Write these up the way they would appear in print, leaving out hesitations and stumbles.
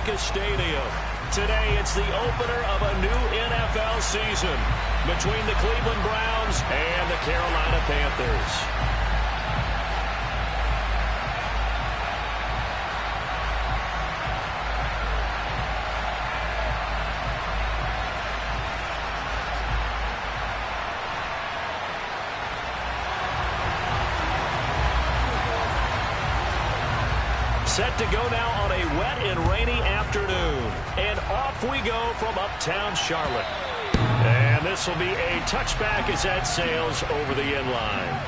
Lucas Stadium. Today, it's the opener of a new NFL season between the Cleveland Browns and the Carolina Panthers. Set to go now on a wet and rainy afternoon. And off we go from uptown Charlotte. And this will be a touchback as that sails over the end line.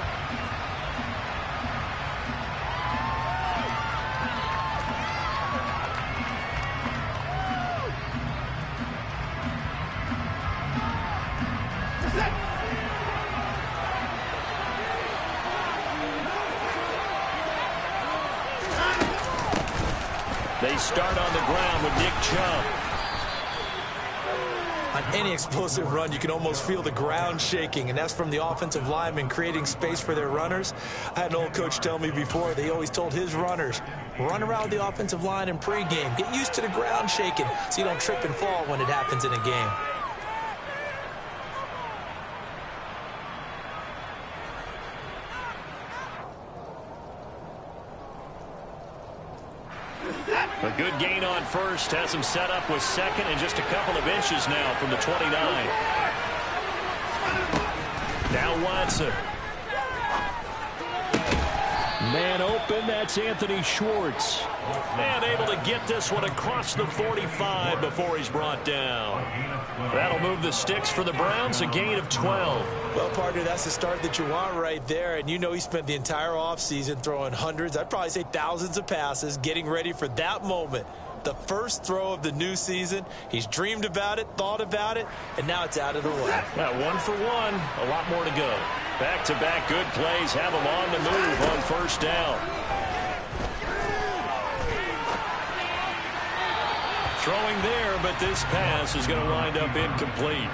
They start on the ground with Nick Chubb. On any explosive run, you can almost feel the ground shaking, and that's from the offensive linemen creating space for their runners. I had an old coach tell me before, they always told his runners, run around the offensive line in pregame. Get used to the ground shaking so you don't trip and fall when it happens in a game. A good gain on first has him set up with second and just a couple of inches now from the 29. Now Watson. Man open, that's Anthony Schwartz. And able to get this one across the 45 before he's brought down. That'll move the sticks for the Browns, a gain of 12. Well, partner, that's the start that you want right there. And you know he spent the entire offseason throwing hundreds, I'd probably say thousands of passes, getting ready for that moment. The first throw of the new season. He's dreamed about it, thought about it, and now it's out of the way. Well, 1 for 1, a lot more to go. Back-to-back good plays have him on the move on first down. Throwing there, but this pass is going to wind up incomplete.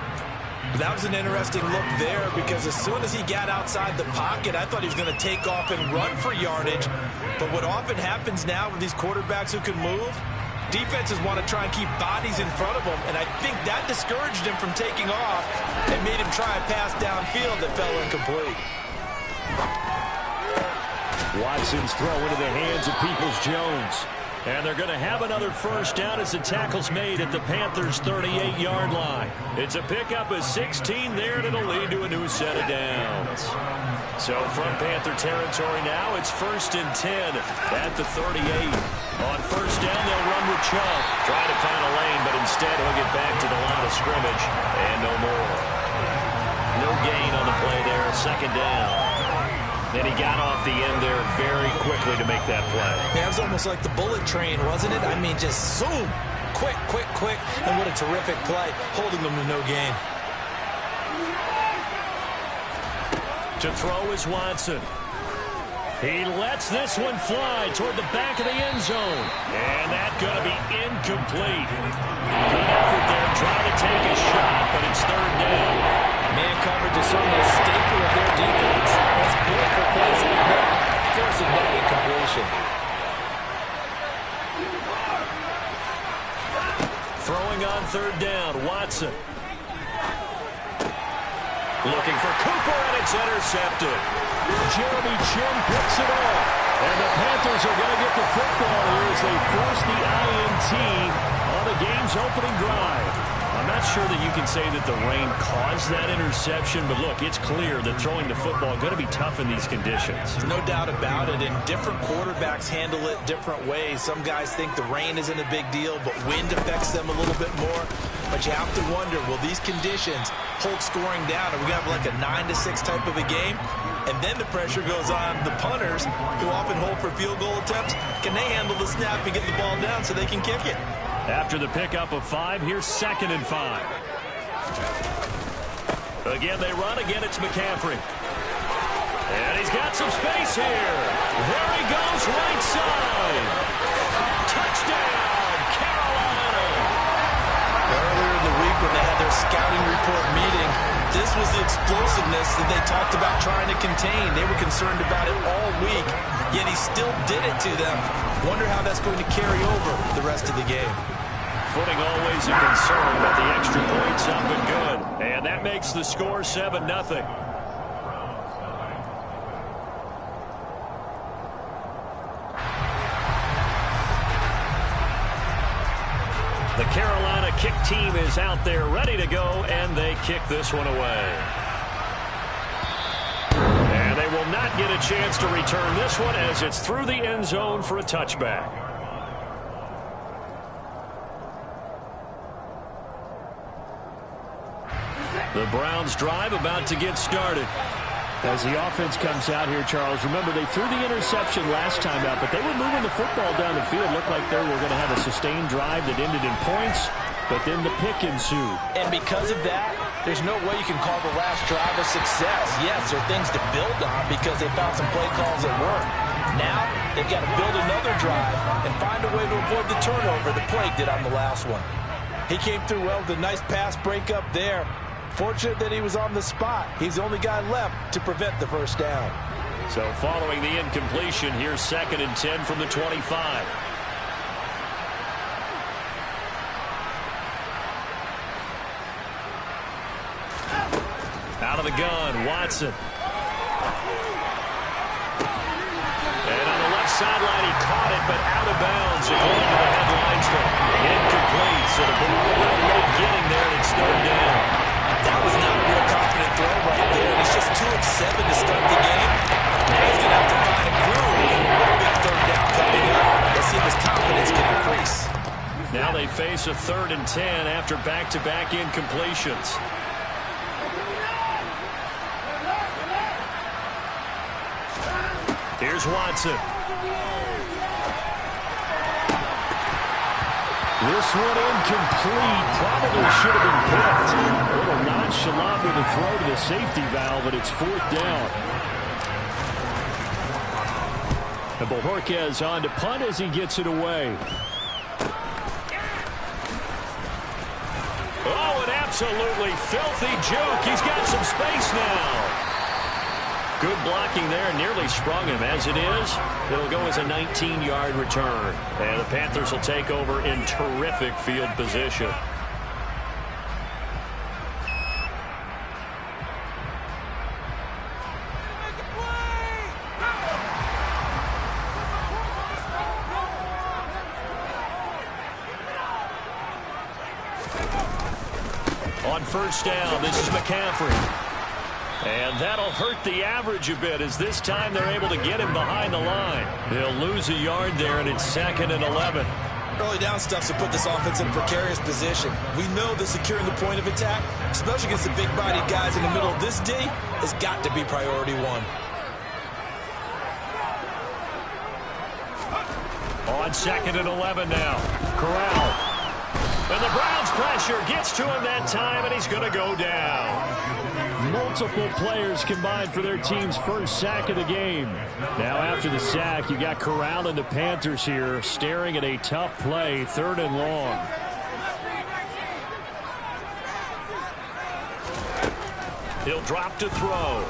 That was an interesting look there because as soon as he got outside the pocket, I thought he was going to take off and run for yardage. But what often happens now with these quarterbacks who can move, defenses want to try and keep bodies in front of them, and I think that discouraged him from taking off and made him try a pass downfield that fell incomplete. Watson's throw into the hands of Peoples-Jones. And they're going to have another first down as the tackle's made at the Panthers' 38-yard line. It's a pickup of 16 there, and it'll lead to a new set of downs. So from Panther territory now, it's 1st and 10 at the 38. On first down, they'll run with Chubb. Try to find a lane, but instead he'll get back to the line of scrimmage, and no more. No gain on the play there, 2nd down. Then he got off the end there very quickly to make that play. Yeah, it was almost like the bullet train, wasn't it? I mean, just zoom. Quick, quick, quick. And what a terrific play, holding them to no gain. To throw is Watson. He lets this one fly toward the back of the end zone. And that's going to be incomplete. Good effort there, trying to take a shot, but it's 3rd down. Man coverage is certainly a staple of their defense. That's built for plays like that, forcing that incompletion. Throwing on 3rd down, Watson. Looking for Cooper, and it's intercepted. Jeremy Chin picks it off. And the Panthers are going to get the football here as they force the INT on the game's opening drive. I'm not sure that you can say that the rain caused that interception, but look, it's clear that throwing the football is going to be tough in these conditions. No doubt about it, and different quarterbacks handle it different ways. Some guys think the rain isn't a big deal, but wind affects them a little bit more. But you have to wonder, will these conditions hold scoring down? Are we going to have like a 9-6 type of a game? And then the pressure goes on the punters, who often hold for field goal attempts. Can they handle the snap and get the ball down so they can kick it? After the pickup of 5, here's 2nd and 5. Again, they run. Again, it's McCaffrey. And he's got some space here. There he goes, right side. Touchdown, Carolina. Earlier in the week when they had their scouting report meeting, This was the explosiveness that they talked about trying to contain. They were concerned about it all week, yet he still did it to them. Wonder how that's going to carry over the rest of the game. Footing always a concern, but the extra point's up and good. And that makes the score 7-0. The Carolina kick team is out there ready to go, and they kick this one away. And they will not get a chance to return this one as it's through the end zone for a touchback. The Browns drive about to get started. As the offense comes out here, Charles, remember they threw the interception last time out, but they were moving the football down the field. Looked like they were going to have a sustained drive that ended in points, but then the pick ensued. And because of that, there's no way you can call the last drive a success. Yes, there are things to build on because they found some play calls that work. Now, they've got to build another drive and find a way to avoid the turnover the play did on the last one. He came through well with a nice pass breakup there. Fortunate that he was on the spot. He's the only guy left to prevent the first down. So following the incompletion, here's 2nd and 10 from the 25. Out of the gun, Watson. And on the left sideline, he caught it, but out of bounds according to the headlinesman. Incomplete, so the ball late getting there, and it's 3rd down. That was not a real confident throw right there. And it's just 2 of 7 to start the game. Now he's going to have to find a groove with a big 3rd down coming up. Let's see if his confidence can increase. Now they face a 3rd and 10 after back-to-back incompletions. Here's Watson. This one incomplete. Probably should have been picked. A little nonchalant with a throw to the safety valve, but it's 4th down. And Bojorquez on to punt as he gets it away. Oh, an absolutely filthy juke. He's got some space now. Good blocking there, nearly sprung him. As it is, it'll go as a 19-yard return. And the Panthers will take over in terrific field position. On 1st down, this is McCaffrey. And that'll hurt the average a bit as this time they're able to get him behind the line. They'll lose a yard there, and it's 2nd and 11. Early down stuff to put this offense in a precarious position. We know that securing the point of attack, especially against the big-bodied guys in the middle of this D, has got to be priority 1. On 2nd and 11 now. Corral. And the Browns pressure gets to him that time, and he's going to go down. Multiple players combined for their team's first sack of the game. Now after the sack, you got Corral and the Panthers here staring at a tough play, 3rd and long. He'll drop to throw.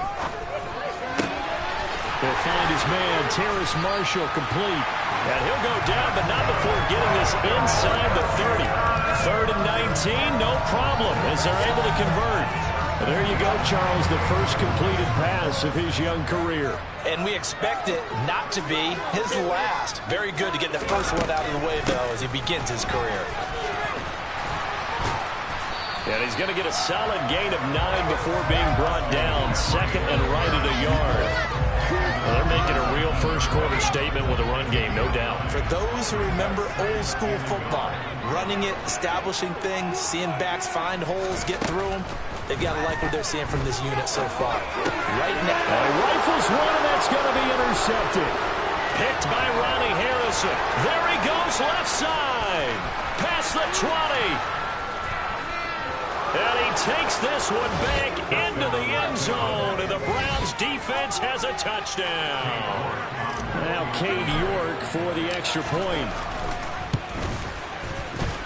He'll find his man, Terrace Marshall, complete. And he'll go down, but not before getting this inside the 30. 3rd and 19, no problem, as they're able to convert. There you go, Charles, the first completed pass of his young career. And we expect it not to be his last. Very good to get the first one out of the way, though, as he begins his career. And he's going to get a solid gain of 9 before being brought down. 2nd and right at a yard. Well, they're making a real first-quarter statement with a run game, no doubt. For those who remember old-school football, running it, establishing things, seeing backs find holes, get through them, they've got to like what they're seeing from this unit so far. Right now. Rifles one, and that's going to be intercepted. Picked by Ronnie Harrison. There he goes, left side. Past the 20. And he takes this one back into the end zone, and the Browns defense has a touchdown. Now Cade York for the extra point.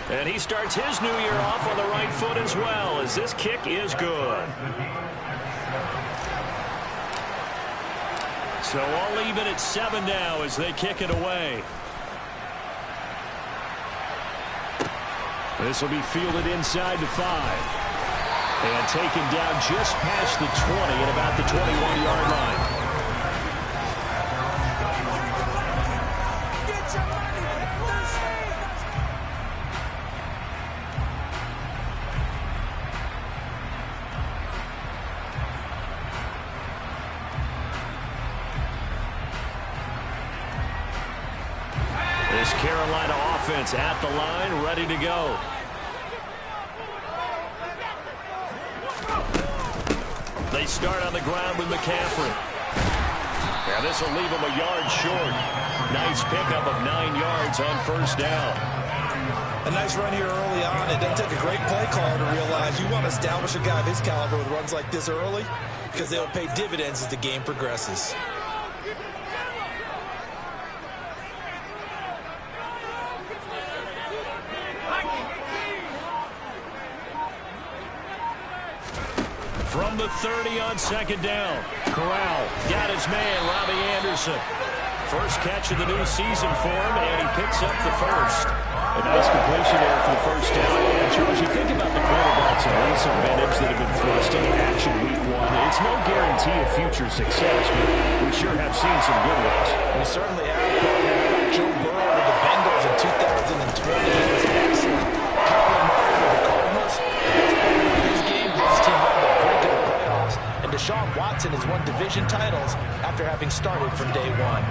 And he starts his new year off on the right foot as well, as this kick is good. So all even at 7 now as they kick it away. This will be fielded inside the 5. And taken down just past the 20 at about the 21-yard line. This Carolina offense at the line, ready to go. They start on the ground with McCaffrey. And this will leave him a yard short. Nice pickup of 9 yards on first down. A nice run here early on. It doesn't take a great play caller to realize you want to establish a guy of his caliber with runs like this early because they'll pay dividends as the game progresses. From the 30 on second down. Corral got his man, Robbie Anderson. First catch of the new season for him, and he picks up the first. A nice completion there for the first down. And Charles, you think about the quarterbacks and recent veterans that have been thrust into action week 1. It's no guarantee of future success, but we sure have seen some good ones. We certainly have. Joe Burrow with the Bengals in 2020. He was excellent. Kyler Murray with the Cardinals. That's part of his game. His team on the brink of the playoffs. And Deshaun Watson has won division titles after having started from day 1.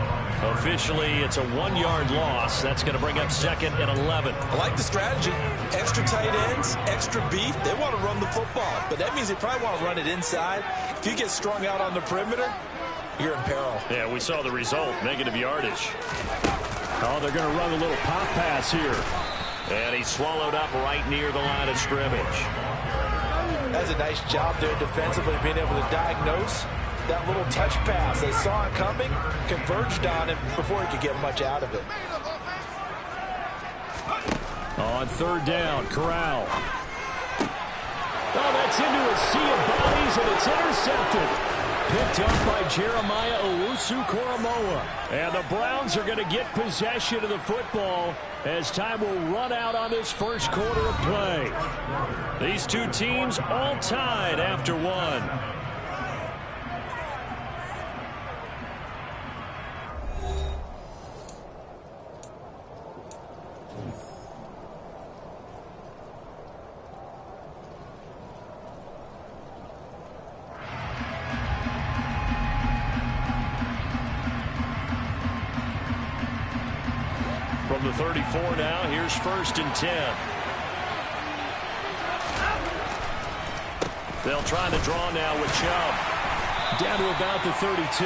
Officially, it's a 1-yard loss. That's going to bring up second and 11. I like the strategy. Extra tight ends, extra beef. They want to run the football, but that means they probably want to run it inside. If you get strung out on the perimeter, you're in peril. Yeah, we saw the result, negative yardage. Oh, they're going to run a little pop pass here. And he's swallowed up right near the line of scrimmage. That's a nice job there defensively, being able to diagnose that little touch pass. They saw it coming, converged on it before he could get much out of it. On third down, Corral. Oh, that's into a sea of bodies, and it's intercepted. Picked up by Jeremiah Owusu-Koramoah. And the Browns are going to get possession of the football as time will run out on this first quarter of play. These two teams all tied after 1. From the 34 now, here's first and 10. They'll try to draw now with Chubb. Down to about the 32.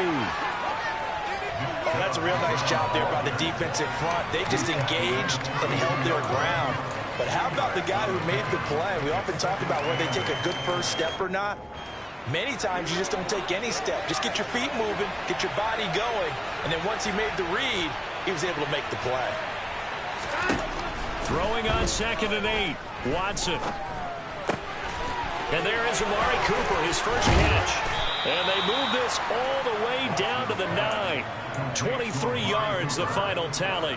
That's a real nice job there by the defensive front. They just engaged and held their ground. But how about the guy who made the play? We often talk about whether they take a good first step or not. Many times you just don't take any step. Just get your feet moving, get your body going, and then once he made the read, he was able to make the play. Throwing on second and 8, Watson. And there is Amari Cooper, his first catch. And they move this all the way down to the 9. 23 yards, the final tally.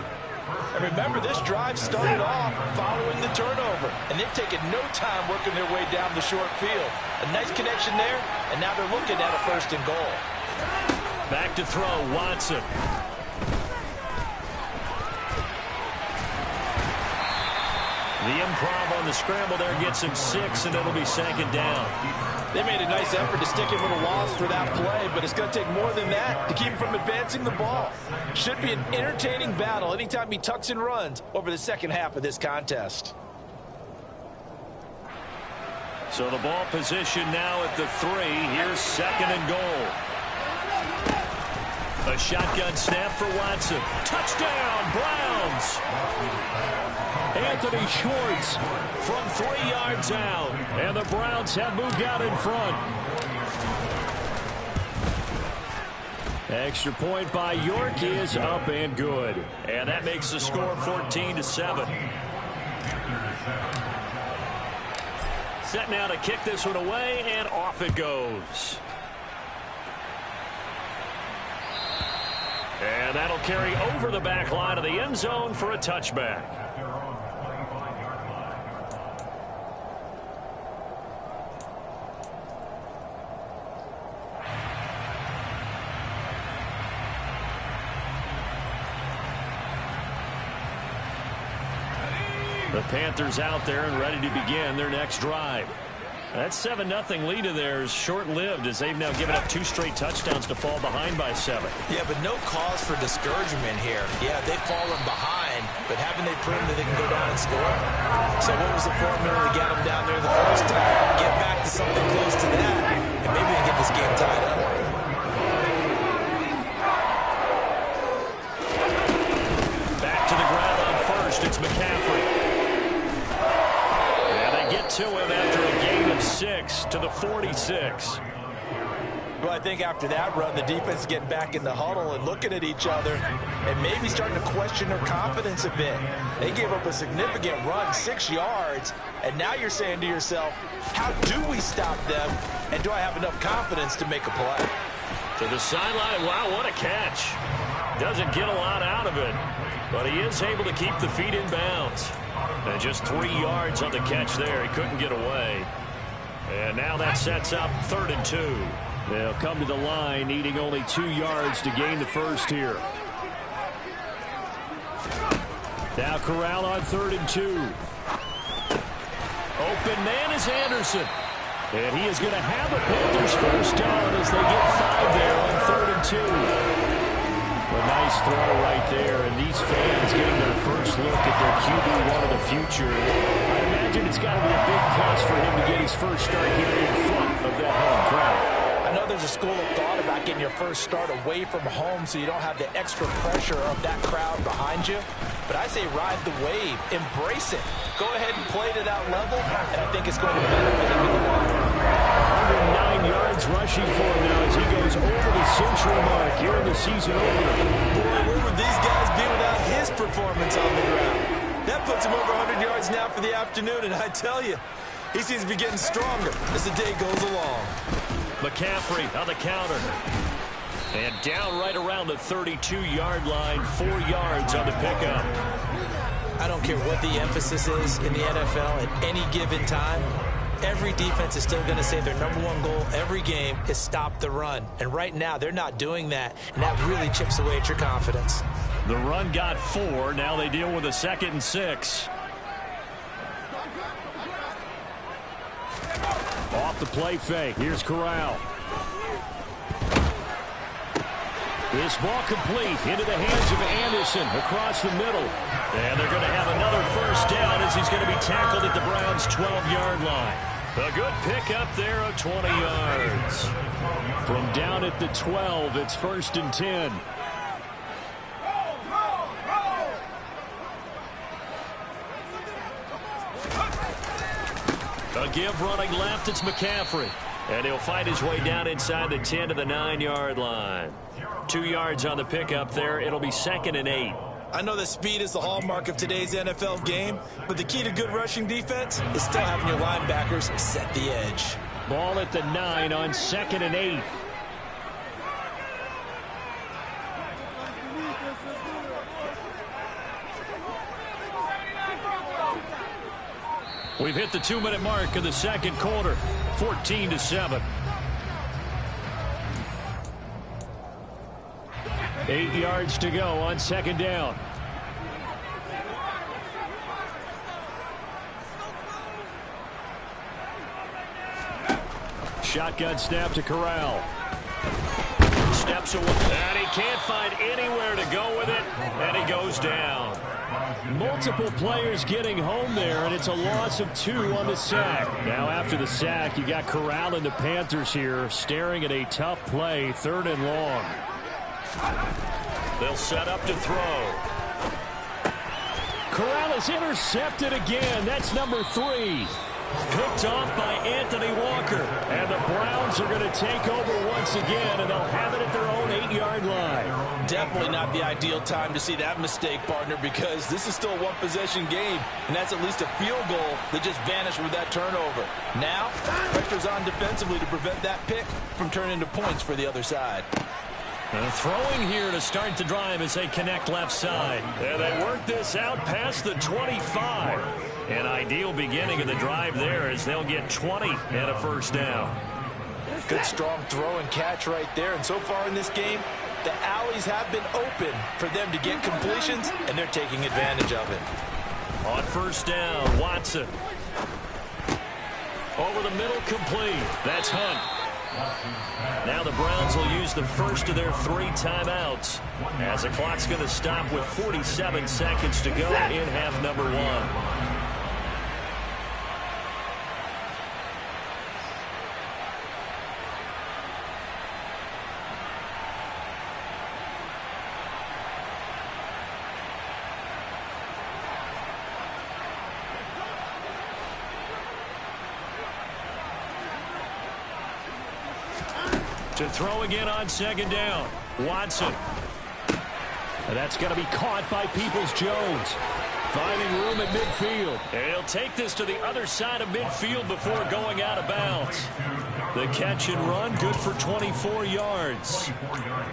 And remember, this drive started off following the turnover. And they've taken no time working their way down the short field. A nice connection there, and now they're looking at a first and goal. Back to throw, Watson. The improv on the scramble there gets him 6, and it'll be second down. They made a nice effort to stick him with a loss for that play, but it's going to take more than that to keep him from advancing the ball. Should be an entertaining battle anytime he tucks and runs over the second half of this contest. So the ball position now at the 3. Here's second and goal. A shotgun snap for Watson. Touchdown, Browns! Anthony Schwartz from 3 yards out. And the Browns have moved out in front. Extra point by York is up and good. And that makes the score 14-7. Set now to kick this one away, and off it goes. And that'll carry over the back line of the end zone for a touchback. The Panthers out there and ready to begin their next drive. That 7-0 lead of theirs short-lived as they've now given up 2 straight touchdowns to fall behind by 7. Yeah, but no cause for discouragement here. Yeah, they've fallen behind, but haven't they proven that they can go down and score? So what was the formula to get them down there the first time? Get back to something close to that, and maybe we can get this game tied up. Back to the ground on first. It's McCaffrey. To him after a gain of 6 to the 46. Well, I think after that run, the defense is getting back in the huddle and looking at each other and maybe starting to question their confidence a bit. They gave up a significant run, 6 yards, and now you're saying to yourself, how do we stop them, and do I have enough confidence to make a play? To the sideline, wow, what a catch. Doesn't get a lot out of it, but he is able to keep the feet in bounds. And just 3 yards on the catch there. He couldn't get away. And now that sets up 3rd and 2. They'll come to the line needing only 2 yards to gain the first here. Now Corral on 3rd and 2. Open man is Anderson. And he is going to have a Panthers first down as they get 5 there on 3rd and 2. A nice throw right there, and these fans getting their first look at their QB1 of the future. I imagine it's got to be a big plus for him to get his first start here in front of that home crowd. I know there's a school of thought about getting your first start away from home so you don't have the extra pressure of that crowd behind you. But I say ride the wave, embrace it. Go ahead and play to that level, and I think it's going to benefit him in the long run. 109 yards rushing for him now as he goes over the century mark here in the season opener. Boy, where would these guys be without his performance on the ground? That puts him over 100 yards now for the afternoon, and I tell you, he seems to be getting stronger as the day goes along. McCaffrey on the counter. And down right around the 32-yard line, 4 yards on the pickup. I don't care what the emphasis is in the NFL at any given time. Every defense is still going to say their #1 goal every game is stop the run. And right now, they're not doing that, and that really chips away at your confidence. The run got 4. Now they deal with a 2nd and 6. Off the play fake. Here's Corral. This ball complete into the hands of Anderson across the middle. And they're going to have another first down as he's going to be tackled at the Browns' 12-yard line. A good pickup there of 20 yards. From down at the 12, it's 1st and 10. A give running left, it's McCaffrey. And he'll find his way down inside the 10 to the 9-yard line. 2 yards on the pickup there. It'll be 2nd and 8. I know that speed is the hallmark of today's NFL game, but the key to good rushing defense is still having your linebackers set the edge. Ball at the 9 on 2nd and 8. We've hit the 2-minute mark of the second quarter, 14-7. 8 yards to go on 2nd down. Shotgun snap to Corral. Steps away, and he can't find anywhere to go with it, and he goes down. Multiple players getting home there, and it's a loss of 2 on the sack. Now after the sack, you got Corral and the Panthers here staring at a tough play, 3rd and long. They'll set up to throw. Corral is intercepted again. That's number 3. Picked off by Anthony Walker. And the Browns are going to take over once again, and they'll have it at their own 8-yard line. Definitely not the ideal time to see that mistake, partner, because this is still a one-possession game, and that's at least a field goal that just vanished with that turnover. Now, pressure's on defensively to prevent that pick from turning into points for the other side. Throwing here to start the drive as they connect left side. And they work this out past the 25. An ideal beginning of the drive there as they'll get 20 and a first down. Good strong throw and catch right there. And so far in this game, the alleys have been open for them to get completions, and they're taking advantage of it. On first down, Watson. Over the middle, complete. That's Hunt. Now the Browns will use the first of their 3 timeouts as the clock's going to stop with 47 seconds to go in half number 1. To throw again on second down. Watson. And that's going to be caught by Peoples-Jones. Finding room at midfield. And he'll take this to the other side of midfield before going out of bounds. The catch and run, good for 24 yards.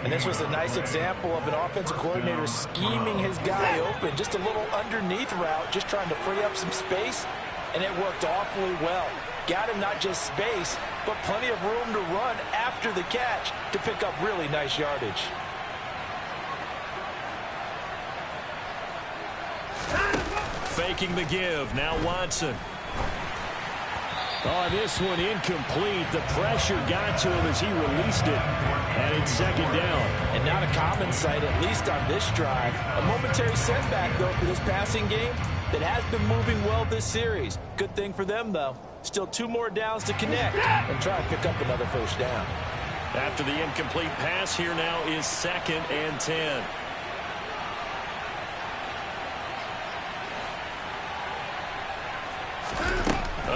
And this was a nice example of an offensive coordinator scheming his guy open. Just a little underneath route, just trying to free up some space. And it worked awfully well. Got him not just space, but plenty of room to run after the catch to pick up really nice yardage. Faking the give. Now Watson. Oh, this one incomplete. The pressure got to him as he released it. And it's second down. And not a common sight, at least on this drive. A momentary setback, though, for this passing game that has been moving well this series. Good thing for them, though. Still 2 more downs to connect and try and pick up another first down. After the incomplete pass, here now is 2nd and 10.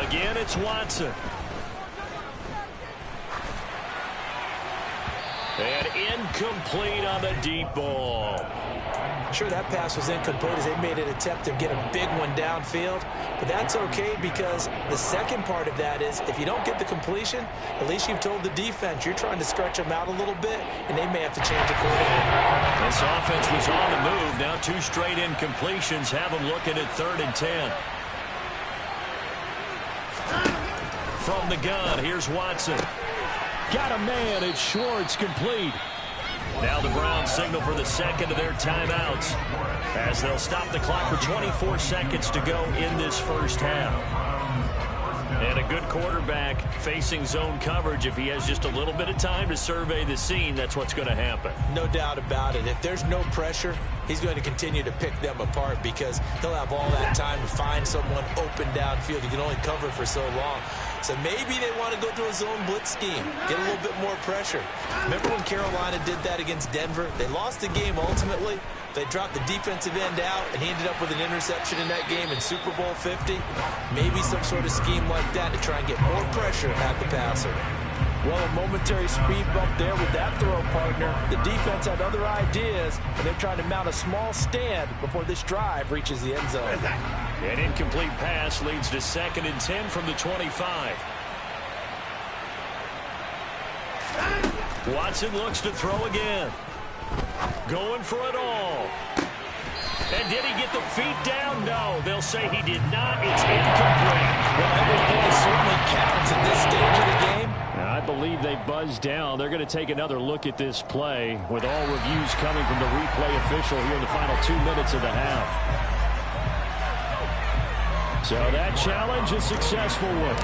Again, it's Watson. And incomplete on the deep ball. Sure, that pass was incomplete as they made an attempt to get a big one downfield. But that's okay because the second part of that is if you don't get the completion, at least you've told the defense you're trying to stretch them out a little bit, and they may have to change accordingly. This offense was on the move. Now 2 straight incompletions have them looking at 3rd and 10. From the gun, here's Watson. Got a man. It's Schwartz, complete. Now the Browns signal for the second of their timeouts as they'll stop the clock with 24 seconds to go in this first half. And a good quarterback facing zone coverage. If he has just a little bit of time to survey the scene, that's what's going to happen. No doubt about it. If there's no pressure, he's going to continue to pick them apart because he'll have all that time to find someone open downfield. He can only cover for so long. So maybe they want to go to a zone blitz scheme, get a little bit more pressure. Remember when Carolina did that against Denver? They lost the game ultimately. They dropped the defensive end out, and he ended up with an interception in that game in Super Bowl 50. Maybe some sort of scheme like that to try and get more pressure at the passer. Well, a momentary speed bump there with that throw, partner. The defense had other ideas, and they're trying to mount a small stand before this drive reaches the end zone. An incomplete pass leads to 2nd and 10 from the 25. Watson looks to throw again. Going for it all. And did he get the feet down? No, they'll say he did not. It's incomplete. Well, every play certainly counts at this stage of the game. I believe they buzzed down. They're going to take another look at this play with all reviews coming from the replay official here in the final 2 minutes of the half. So that challenge, a successful one.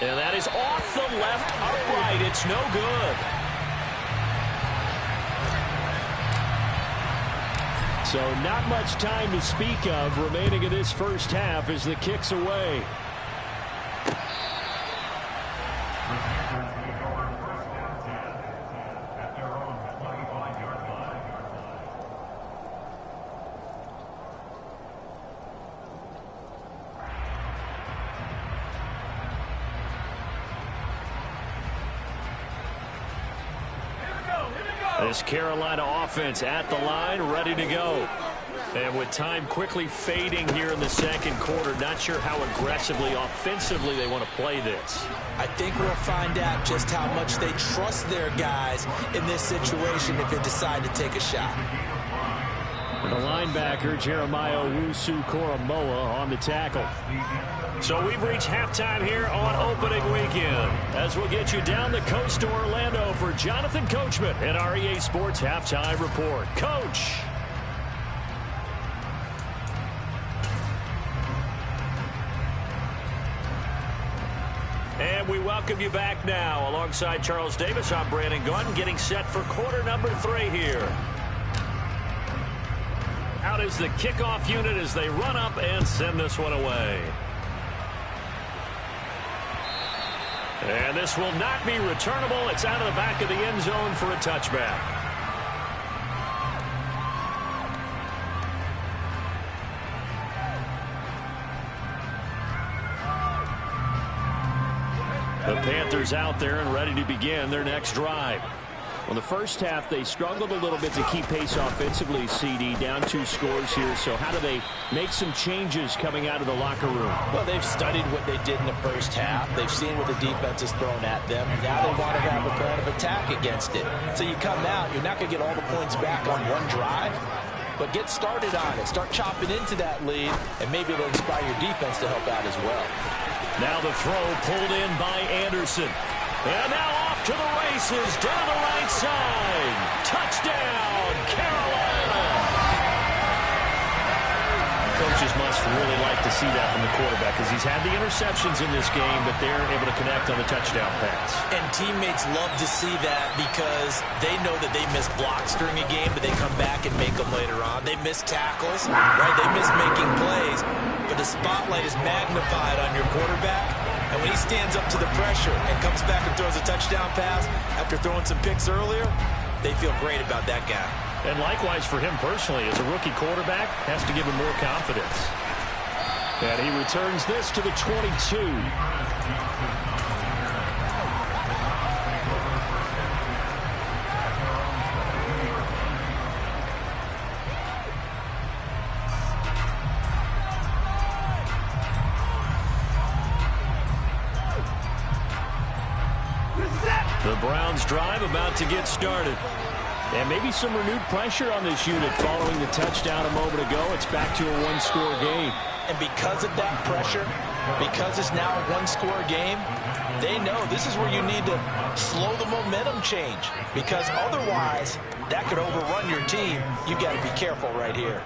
And that is off the left upright. It's no good. So not much time to speak of remaining in this first half as the kick's away. This Carolina offense at the line, ready to go. And with time quickly fading here in the second quarter, not sure how aggressively, offensively they want to play this. I think we'll find out just how much they trust their guys in this situation if they decide to take a shot. And the linebacker, Jeremiah Owusu-Koramoah, on the tackle. So we've reached halftime here on opening weekend, as we'll get you down the coast to Orlando for Jonathan Coachman and our EA Sports Halftime Report. Coach. And we welcome you back now. Alongside Charles Davis, I'm Brandon Gunn, getting set for quarter number 3 here. Out is the kickoff unit as they run up and send this one away. And this will not be returnable. It's out of the back of the end zone for a touchback. The Panthers out there and ready to begin their next drive. Well, the first half, they struggled a little bit to keep pace offensively, CD, down 2 scores here. So how do they make some changes coming out of the locker room? Well, they've studied what they did in the first half. They've seen what the defense has thrown at them. Now they want to have a plan of attack against it. So you come out, you're not going to get all the points back on one drive, but get started on it. Start chopping into that lead, and maybe it'll inspire your defense to help out as well. Now the throw pulled in by Anderson. And now off to the races down the right side. Touchdown, Carolina. Coaches must really like to see that from the quarterback because he's had the interceptions in this game, but they're able to connect on the touchdown pass. And teammates love to see that because they know that they miss blocks during a game, but they come back and make them later on. They miss tackles, right? They miss making plays, but the spotlight is magnified on your quarterback. And when he stands up to the pressure and comes back and throws a touchdown pass after throwing some picks earlier, they feel great about that guy. And likewise for him personally, as a rookie quarterback, has to give him more confidence. And he returns this to the 22. The Browns drive about to get started. And maybe some renewed pressure on this unit following the touchdown a moment ago. It's back to a one-score game. And because of that pressure, because it's now a one-score game, they know this is where you need to slow the momentum change. Because otherwise, that could overrun your team. You've got to be careful right here.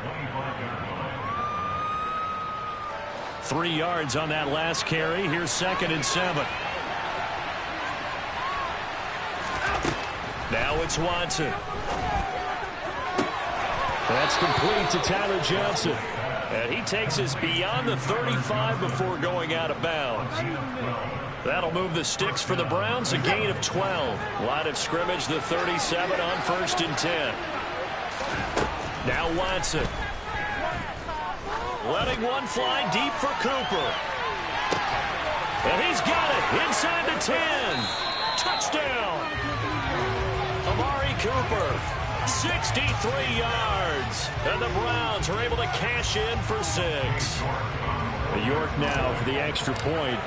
3 yards on that last carry. Here's 2nd and 7. Now it's Watson. That's complete to Tyler Johnson. And he takes us beyond the 35 before going out of bounds. That'll move the sticks for the Browns, a gain of 12. Line of scrimmage, the 37 on 1st and 10. Now Watson. Letting one fly deep for Cooper. And he's got it inside the 10. Touchdown. Amari Cooper, 63 yards. And the Browns are able to cash in for 6. York now for the extra point.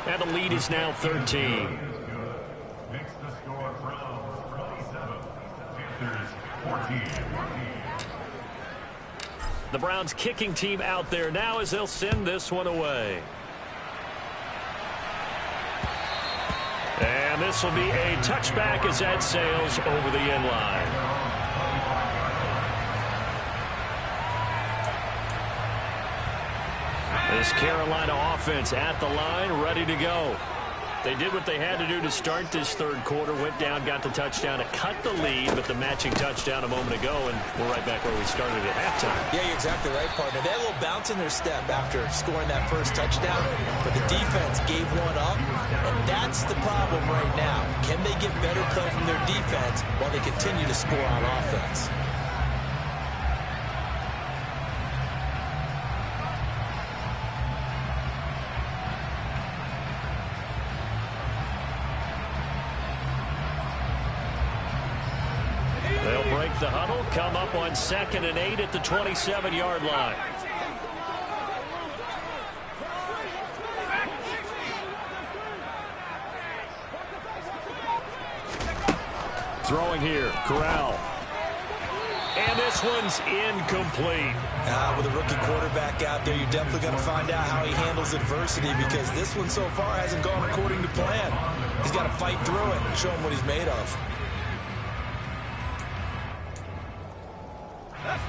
And the lead is now 13. Makes the score Browns 27, Panthers 14. The Browns kicking team out there now as they'll send this one away. And this will be a touchback as that sails over the end line. This Carolina offense at the line, ready to go. They did what they had to do to start this third quarter, went down, got the touchdown to cut the lead, but the matching touchdown a moment ago, and we're right back where we started at halftime. Yeah, you're exactly right, partner. They had a little bounce in their step after scoring that first touchdown, but the defense gave one up, and that's the problem right now. Can they get better play from their defense while they continue to score on offense? break the huddle, come up on 2nd and 8 at the 27-yard line. Throwing here, Corral. And this one's incomplete. With a rookie quarterback out there, you're definitely going to find out how he handles adversity, because this one so far hasn't gone according to plan. He's got to fight through it and show him what he's made of.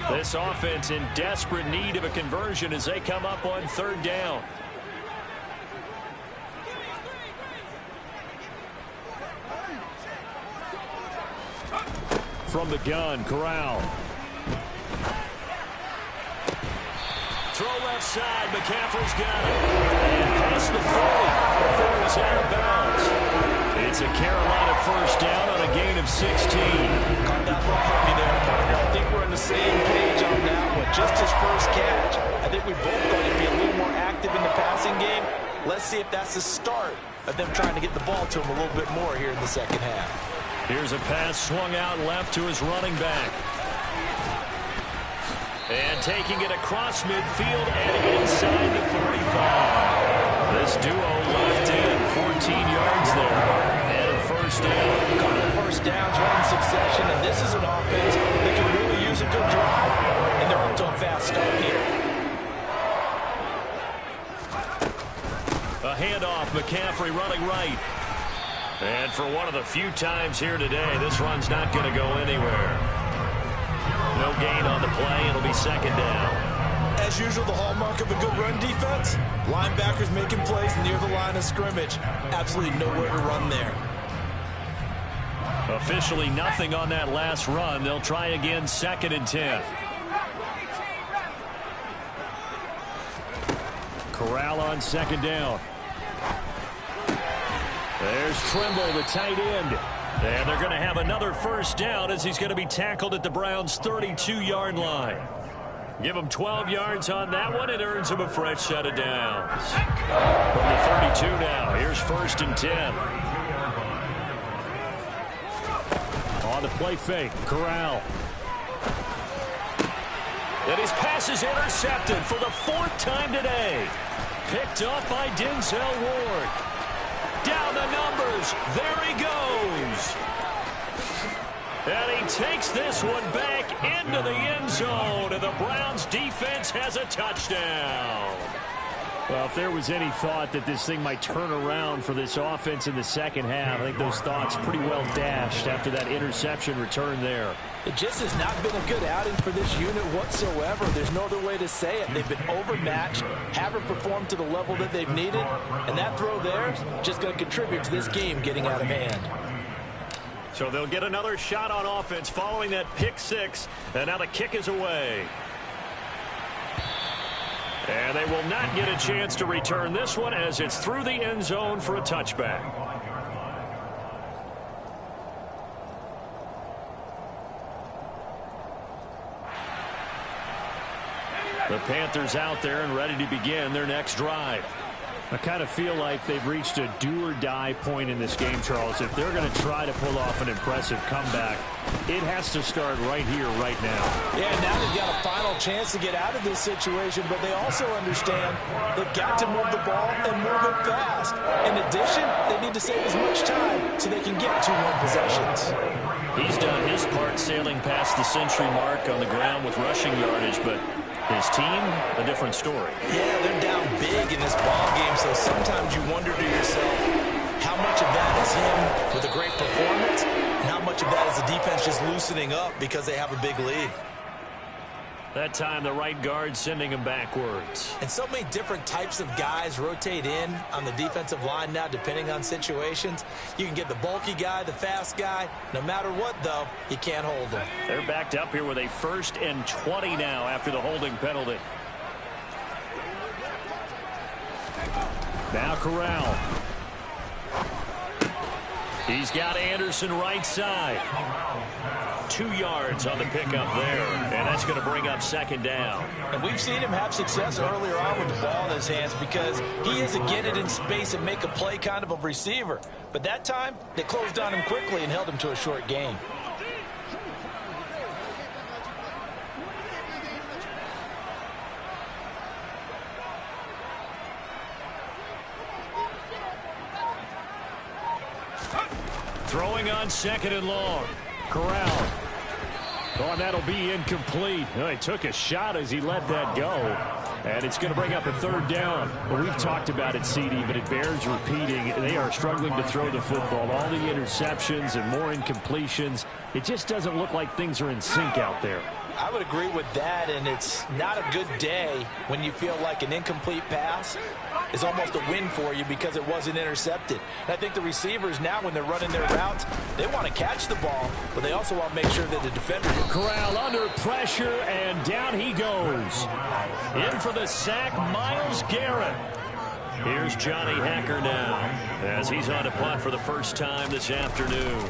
This offense in desperate need of a conversion as they come up on 3rd down. From the gun, Corral. Throw left side. McCaffrey's got it. And past the 40 before it's out of bounds. It's a Carolina 1st down on a gain of 16. Caught that one from me there, partner. I think we're on the same page on that one. Just his first catch. I think we both thought he'd be a little more active in the passing game. Let's see if that's the start of them trying to get the ball to him a little bit more here in the second half. Here's a pass swung out left to his running back. And taking it across midfield and inside the 45. This duo left in 14 yards there. And a 1st down. A couple of 1st downs right in succession, and this is an offense that can really use a good drive. And they're off to a fast start here. A handoff, McCaffrey running right. And for one of the few times here today, this run's not going to go anywhere. No gain on the play. It'll be 2nd down. As usual, the hallmark of a good run defense, linebackers making plays near the line of scrimmage. Absolutely nowhere to run there. Officially nothing on that last run. They'll try again, 2nd and 10. Corral on 2nd down. There's Trimble, the tight end. And they're going to have another 1st down as he's going to be tackled at the Browns' 32-yard line. Give him 12 yards on that one. It earns him a fresh set of downs. From the 32 now, here's 1st and 10. On the play fake, Corral. And his pass is intercepted for the 4th time today. Picked up by Denzel Ward. Down the numbers. There he goes. And he takes this one back into the end zone. And the Browns defense has a touchdown. Well, if there was any thought that this thing might turn around for this offense in the second half, I think those thoughts pretty well dashed after that interception return there. It just has not been a good outing for this unit whatsoever. There's no other way to say it. They've been overmatched, haven't performed to the level that they've needed, and that throw there is just going to contribute to this game getting out of hand. So they'll get another shot on offense following that pick six, and now the kick is away. And they will not get a chance to return this one as it's through the end zone for a touchback. The Panthers out there and ready to begin their next drive. I kind of feel like they've reached a do-or-die point in this game, Charles. If they're going to try to pull off an impressive comeback, it has to start right here, right now. Yeah, now they've got a final chance to get out of this situation, but they also understand they've got to move the ball and move it fast. In addition, they need to save as much time so they can get 2 more possessions. He's done his part sailing past the century mark on the ground with rushing yardage, but his team, a different story. Yeah, they're down big in this ball game, so sometimes you wonder to yourself how much of that is him with a great performance and how much of that is the defense just loosening up because they have a big lead. That time, the right guard sending him backwards. And so many different types of guys rotate in on the defensive line now, depending on situations. You can get the bulky guy, the fast guy. No matter what, though, you can't hold them. They're backed up here with a 1st and 20 now after the holding penalty. Now Corral. He's got Anderson right side. 2 yards on the pickup there, and that's going to bring up 2nd down. And we've seen him have success earlier on with the ball in his hands because he is a get it in space and make a play kind of a receiver. But that time, they closed on him quickly and held him to a short gain. Throwing on 2nd and long. Corral. Oh, and that'll be incomplete. He took a shot as he let that go. And it's going to bring up a 3rd down. Well, we've talked about it, CD, but it bears repeating. They are struggling to throw the football. All the interceptions and more incompletions. It just doesn't look like things are in sync out there. I would agree with that, and it's not a good day when you feel like an incomplete pass is almost a win for you because it wasn't intercepted. And I think the receivers now, when they're running their routes, they want to catch the ball, but they also want to make sure that the defender... Corral under pressure, and down he goes. In for the sack, Myles Garrett. Here's Johnny Hacker now as he's on to punt for the first time this afternoon.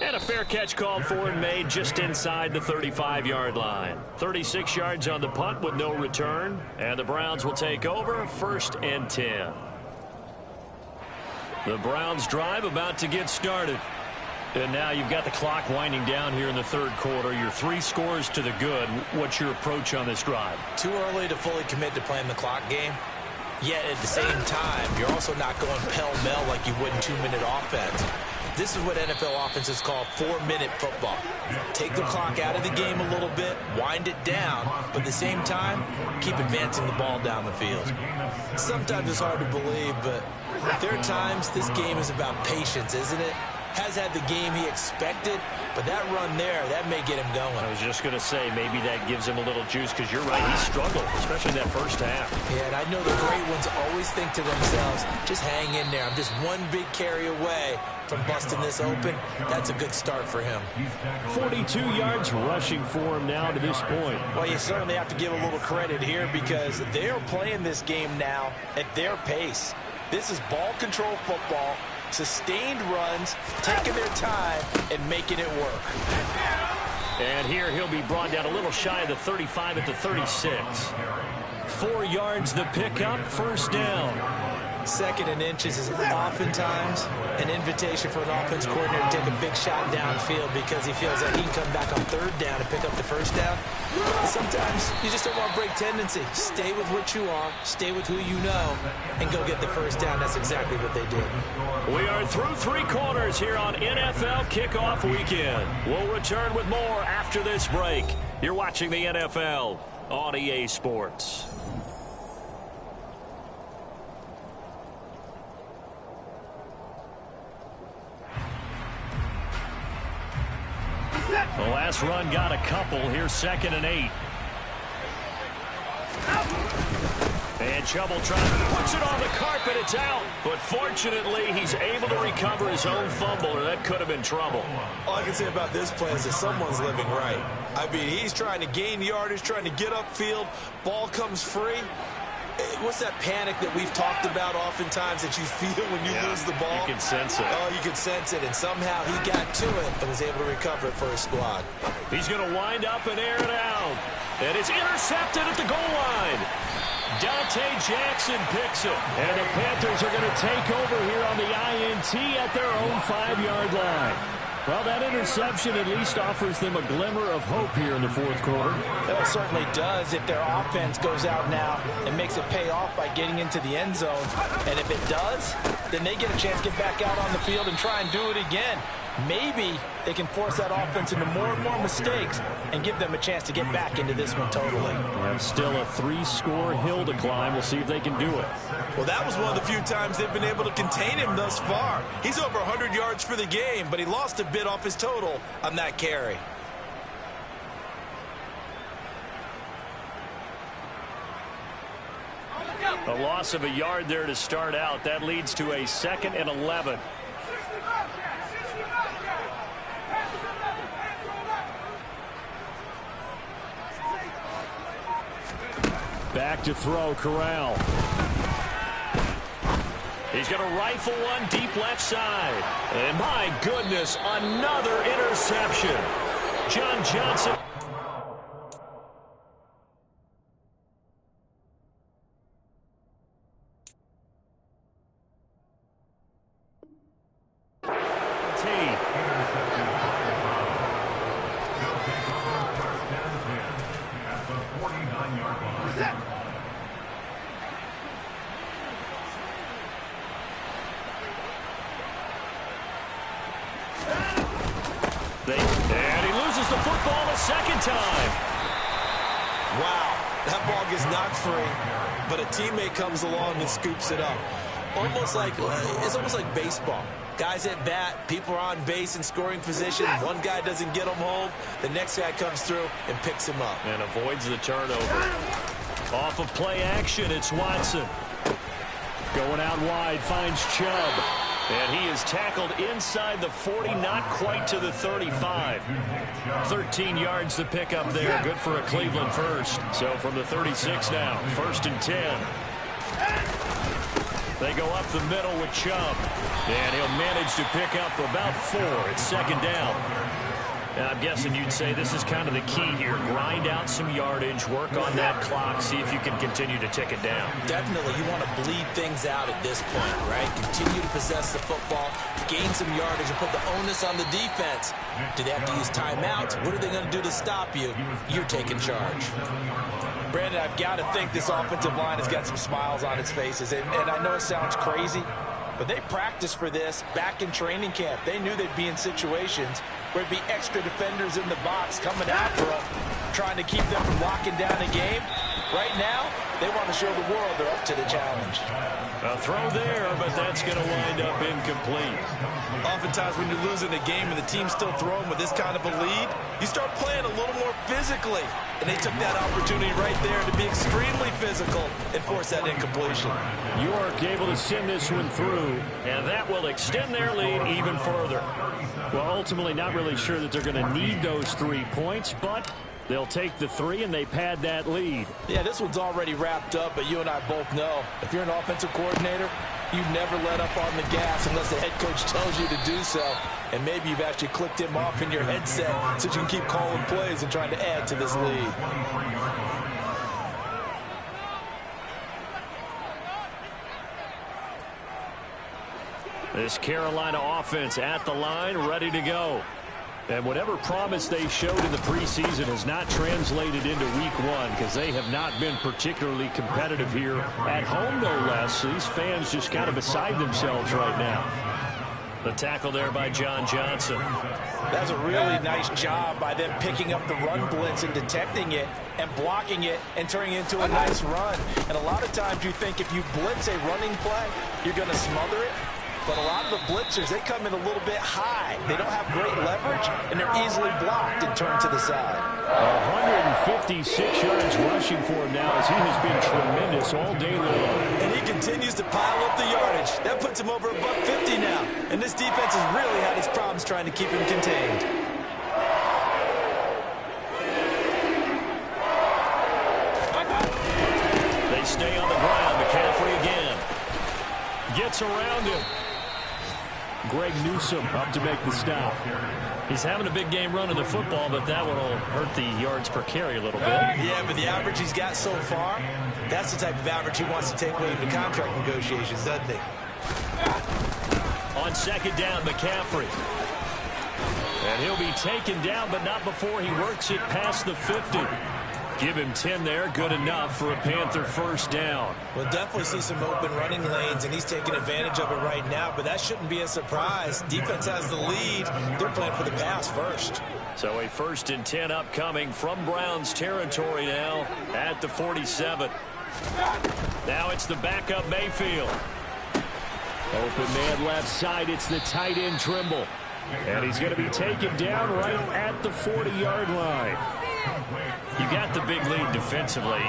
And a fair catch called for and made just inside the 35-yard line. 36 yards on the punt with no return. And the Browns will take over 1st and 10. The Browns drive about to get started. And now you've got the clock winding down here in the 3rd quarter. You're 3 scores to the good. What's your approach on this drive? Too early to fully commit to playing the clock game. Yet at the same time, you're also not going pell-mell like you would in 2-minute offense. This is what NFL offenses call 4-minute football. Take the clock out of the game a little bit, wind it down, but at the same time, keep advancing the ball down the field. Sometimes it's hard to believe, but there are times this game is about patience, isn't it? Has had the game he expected, but that run there, that may get him going. I was just going to say, maybe that gives him a little juice, because you're right, he struggled, especially in that first half. Yeah, and I know the great ones always think to themselves, just hang in there. I'm just one big carry away from busting this open. That's a good start for him. 42 yards rushing for him now to this point. Well, you certainly have to give a little credit here because they're playing this game now at their pace. This is ball control football. Sustained runs, taking their time, and making it work. And here he'll be brought down a little shy of the 35 at the 36. 4 yards the pickup, 1st down. 2nd and inches is oftentimes an invitation for an offense coordinator to take a big shot downfield because he feels like he can come back on 3rd down and pick up the 1st down. But sometimes you just don't want to break tendency. Stay with what you are, stay with who you know, and go get the 1st down. That's exactly what they did. We are through 3 quarters here on NFL Kickoff Weekend. We'll return with more after this break. You're watching the NFL on EA Sports. The last run got a couple. Here's 2nd and 8. And Chubb puts it on the carpet. It's out. But fortunately, he's able to recover his own fumble, or that could have been trouble. All I can say about this play is that someone's living right. I mean, he's trying to gain yardage, trying to get upfield. Ball comes free. What's that panic that we've talked about oftentimes that you feel when you lose the ball? You can sense it. Oh, you can sense it, and somehow he got to it and was able to recover it for his squad. He's going to wind up and air it out. And it's intercepted at the goal line. Dante Jackson picks it. And the Panthers are going to take over here on the INT at their own 5-yard line. Well, that interception at least offers them a glimmer of hope here in the 4th quarter. It certainly does if their offense goes out now and makes it pay off by getting into the end zone. And if it does, then they get a chance to get back out on the field and try and do it again. Maybe they can force that offense into more and more mistakes and give them a chance to get back into this one totally. And still a 3-score hill to climb. We'll see if they can do it. Well, that was one of the few times they've been able to contain him thus far. He's over 100 yards for the game, but he lost a bit off his total on that carry. A loss of a yard there to start out. That leads to a 2nd and 11. Back to throw, Corral. He's going to rifle one deep left side. And my goodness, another interception. John Johnson. And he loses the football a second time. Wow, that ball gets knocked free, but a teammate comes along and scoops it up. It's almost like baseball. Guys at bat, people are on base in scoring position. One guy doesn't get him home. The next guy comes through and picks him up. And avoids the turnover. Off of play action, it's Watson. Going out wide, finds Chubb. And he is tackled inside the 40, not quite to the 35. 13 yards to pick up there. Good for a Cleveland first. So from the 36 now, 1st and 10. They go up the middle with Chubb. And he'll manage to pick up about 4. It's 2nd down. And I'm guessing you'd say this is kind of the key here. Grind out some yardage, work on that clock, see if you can continue to tick it down. Definitely, you want to bleed things out at this point, right? Continue to possess the football, gain some yardage, and put the onus on the defense. Do they have to use timeouts? What are they going to do to stop you? You're taking charge. Brandon, I've got to think this offensive line has got some smiles on its faces. And I know it sounds crazy, but they practiced for this back in training camp. They knew they'd be in situations where it'd be extra defenders in the box coming after them, trying to keep them from locking down a game. Right now, they want to show the world they're up to the challenge. A throw there, but that's going to wind up incomplete. Oftentimes when you're losing a game and the team's still throwing with this kind of a lead, you start playing a little more physically. And they took that opportunity right there to be extremely physical and force that incompletion. York able to send this one through, and that will extend their lead even further. Well, ultimately not really sure that they're going to need those 3 points, but they'll take the 3 and they pad that lead. Yeah, this one's already wrapped up, but you and I both know if you're an offensive coordinator, you never let up on the gas unless the head coach tells you to do so. And maybe you've actually clicked him off in your headset so you can keep calling plays and trying to add to this lead. This Carolina offense at the line, ready to go. And whatever promise they showed in the preseason has not translated into week 1 because they have not been particularly competitive here at home, no less. These fans just kind of beside themselves right now. The tackle there by John Johnson. That's a really nice job by them picking up the run blitz and detecting it and blocking it and turning it into a nice run. And a lot of times you think if you blitz a running play, you're going to smother it. But a lot of the blitzers, they come in a little bit high. They don't have great leverage, and they're easily blocked and turned to the side. 156 yards rushing for him now as he has been tremendous all day long. And he continues to pile up the yardage. That puts him over $150 now. And this defense has really had its problems trying to keep him contained. They stay on the ground. McCaffrey again. Gets around him. Greg Newsome up to make the stop. He's having a big game running the football, but that one will hurt the yards per carry a little bit. Yeah, but the average he's got so far, that's the type of average he wants to take with him in contract negotiations, doesn't he? On 2nd down, McCaffrey. And he'll be taken down, but not before he works it past the 50. Give him 10 there, good enough for a Panther 1st down. We'll definitely see some open running lanes, and he's taking advantage of it right now, but that shouldn't be a surprise. Defense has the lead. They're playing for the pass first. So a 1st and 10 upcoming from Browns territory now at the 47. Now it's the backup Mayfield. Open man left side, it's the tight end Trimble. And he's going to be taken down right at the 40-yard line. You got the big lead defensively.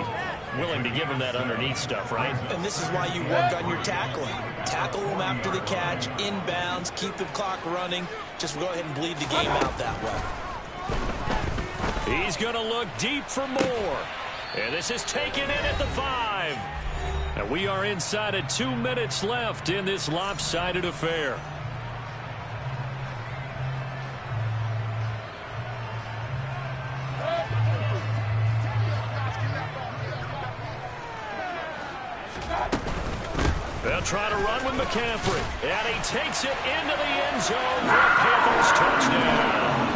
Willing to give him that underneath stuff, right? And this is why you work on your tackling. Tackle them after the catch, inbounds, keep the clock running. Just go ahead and bleed the game out that way. He's going to look deep for more. And this is taken in at the 5. And we are inside of 2 minutes left in this lopsided affair. They'll try to run with McCaffrey. And he takes it into the end zone for a Panthers touchdown.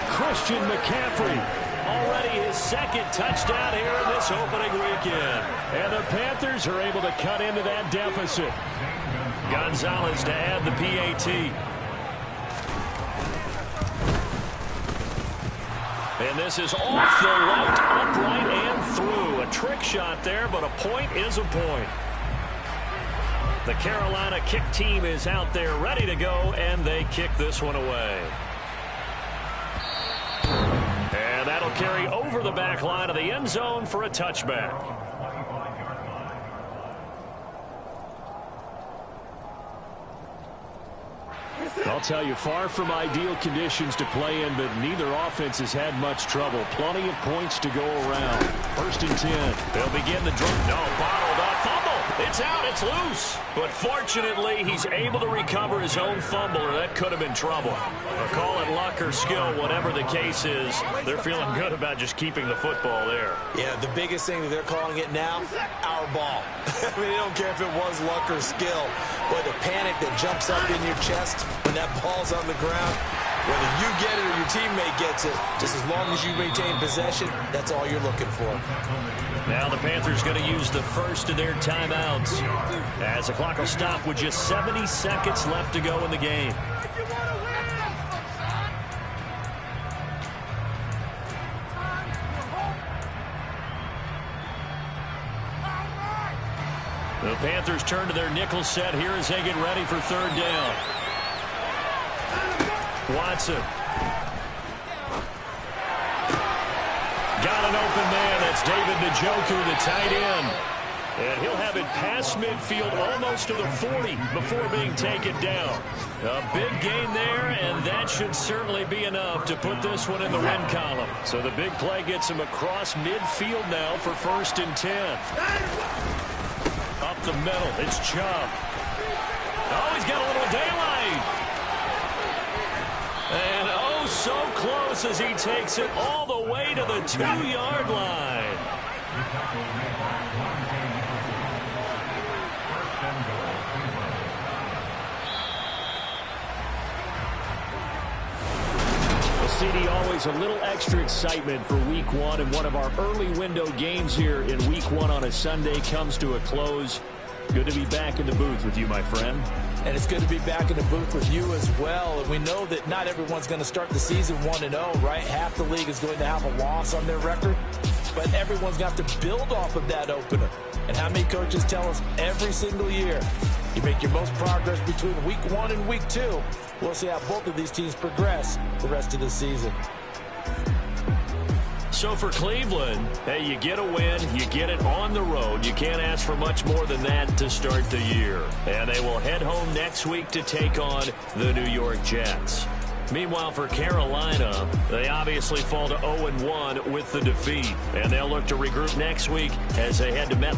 Christian McCaffrey, already his 2nd touchdown here in this opening weekend. And the Panthers are able to cut into that deficit. Gonzalez to add the PAT. And this is off the left, upright, and through. A trick shot there, but a point is a point. The Carolina kick team is out there ready to go, and they kick this one away. And that'll carry over the back line of the end zone for a touchback. I'll tell you, far from ideal conditions to play in, but neither offense has had much trouble. Plenty of points to go around. 1st and 10. They'll begin the drive. No, bottled up. Fumble. It's out. It's loose. But fortunately, he's able to recover his own fumble, or that could have been trouble. Or call it luck or skill, whatever the case is. They're feeling good about just keeping the football there. Yeah, the biggest thing that they're calling it now, our ball. I mean, they don't care if it was luck or skill. But the panic that jumps up in your chest when that ball's on the ground, whether you get it or your teammate gets it, just as long as you maintain possession, that's all you're looking for. Now the Panthers going to use the first of their timeouts as the clock will stop with just 70 seconds left to go in the game. The Panthers turn to their nickel set here as they get ready for 3rd down. Watson. Got an open man. That's David Njoku, the tight end. And he'll have it past midfield almost to the 40 before being taken down. A big gain there, and that should certainly be enough to put this one in the win column. So the big play gets him across midfield now for 1st and 10. Up the middle, it's Chubb. Oh, he's got a little daylight. And oh, so close as he takes it all the way to the 2-yard line. Well, CD, always a little extra excitement for Week 1, and one of our early window games here in Week 1 on a Sunday comes to a close. Good to be back in the booth with you, my friend. And it's good to be back in the booth with you as well. And we know that not everyone's going to start the season 1-0, right? Half the league is going to have a loss on their record. But everyone's got to build off of that opener. And how many coaches tell us every single year, you make your most progress between Week 1 and Week 2. We'll see how both of these teams progress the rest of the season. So for Cleveland, hey, you get a win, you get it on the road. You can't ask for much more than that to start the year. And they will head home next week to take on the New York Jets. Meanwhile, for Carolina, they obviously fall to 0-1 with the defeat. And they'll look to regroup next week as they head to Met.